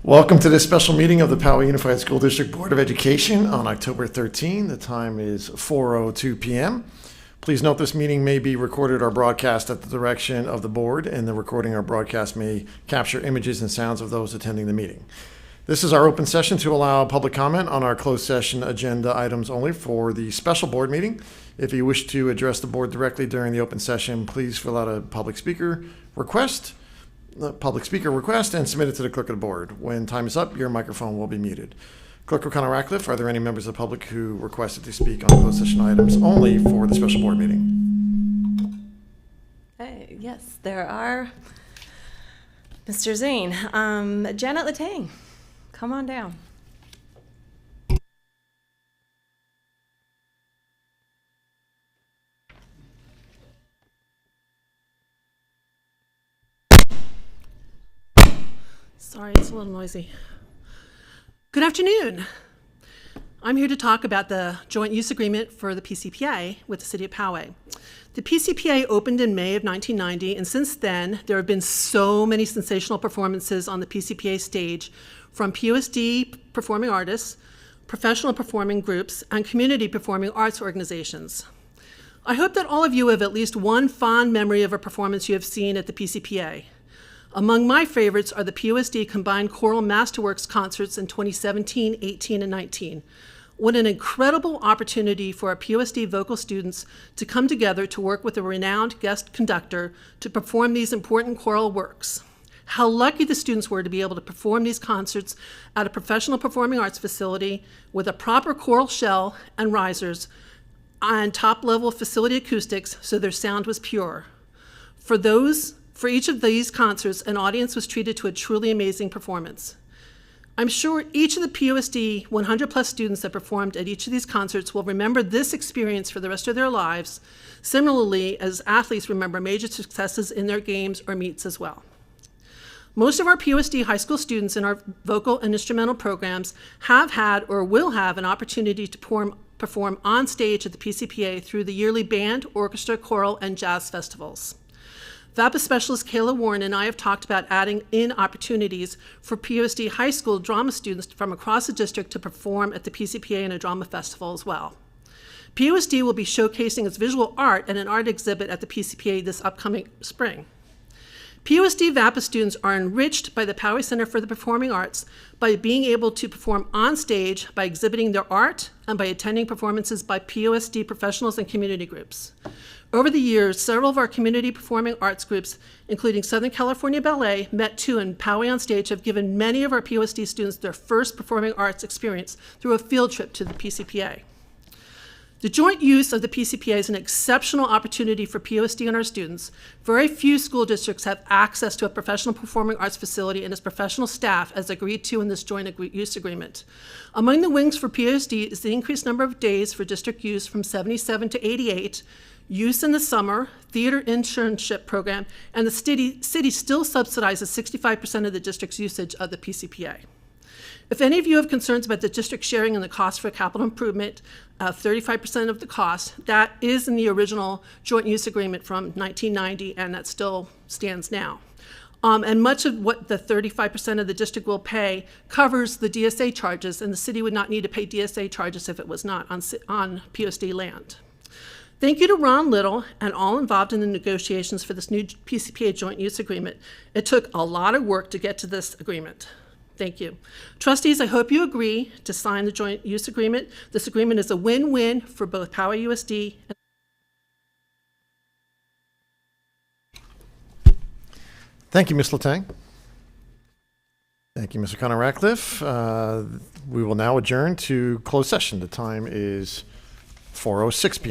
Welcome to this special meeting of the Poway Unified School District Board of Education on October 13. The time is 4:02 p.m. Please note this meeting may be recorded or broadcast at the direction of the board, and the recording or broadcast may capture images and sounds of those attending the meeting. This is our open session to allow public comment on our closed session agenda items only for the special board meeting. If you wish to address the board directly during the open session, please fill out a public speaker request and submit it to the clerk of the board. When time is up, your microphone will be muted. Clerk O'Connor-Ratcliffe, are there any members of the public who requested to speak on closed session items only for the special board meeting? Hey, yes, there are. Mr. Zane, Janet Latang, come on down. Sorry, it's a little noisy. Good afternoon. I'm here to talk about the joint use agreement for the PCPA with the City of Poway. The PCPA opened in May of 1990, and since then, there have been so many sensational performances on the PCPA stage from POSD performing artists, professional performing groups, and community performing arts organizations. I hope that all of you have at least one fond memory of a performance you have seen at the PCPA. Among my favorites are the POSD Combined Choral Masterworks concerts in 2017, 18, and 19. What an incredible opportunity for our POSD vocal students to come together to work with a renowned guest conductor to perform these important choral works. How lucky the students were to be able to perform these concerts at a professional performing arts facility with a proper choral shell and risers and top-level facility acoustics so their sound was pure. For each of these concerts, an audience was treated to a truly amazing performance. I'm sure each of the POSD 100-plus students that performed at each of these concerts will remember this experience for the rest of their lives, similarly as athletes remember major successes in their games or meets as well. Most of our POSD high school students in our vocal and instrumental programs have had or will have an opportunity to perform on stage at the PCPA through the yearly band, orchestra, choral, and jazz festivals. VAPA specialist Kayla Warren and I have talked about adding in opportunities for POSD high school drama students from across the district to perform at the PCPA and a drama festival as well. POSD will be showcasing its visual art at an art exhibit at the PCPA this upcoming spring. POSD VAPA students are enriched by the Poway Center for the Performing Arts by being able to perform on stage by exhibiting their art and by attending performances by POSD professionals and community groups. Over the years, several of our community performing arts groups, including Southern California Ballet, Met Two, and Poway on Stage, have given many of our POSD students their first performing arts experience through a field trip to the PCPA. The joint use of the PCPA is an exceptional opportunity for POSD and our students. Very few school districts have access to a professional performing arts facility and its professional staff as agreed to in this joint use agreement. Among the wins for POSD is the increased number of days for district use from 77 to 88, use in the summer, theater internship program, and the city still subsidizes 65% of the district's usage of the PCPA. If any of you have concerns about the district sharing and the cost for capital improvement, 35% of the cost, that is in the original joint use agreement from 1990, and that still stands now. And much of what the 35% of the district will pay covers the DSA charges, and the city would not need to pay DSA charges if it was not on POSD land. Thank you to Ron Little and all involved in the negotiations for this new PCPA joint use agreement. It took a lot of work to get to this agreement. Thank you. Trustees, I hope you agree to sign the joint use agreement. This agreement is a win-win for both Poway USD and Thank you, Ms. Latang. Thank you, Mr. O'Connor-Ratcliffe. We will now adjourn to closed session. The time is 4:06 p.m.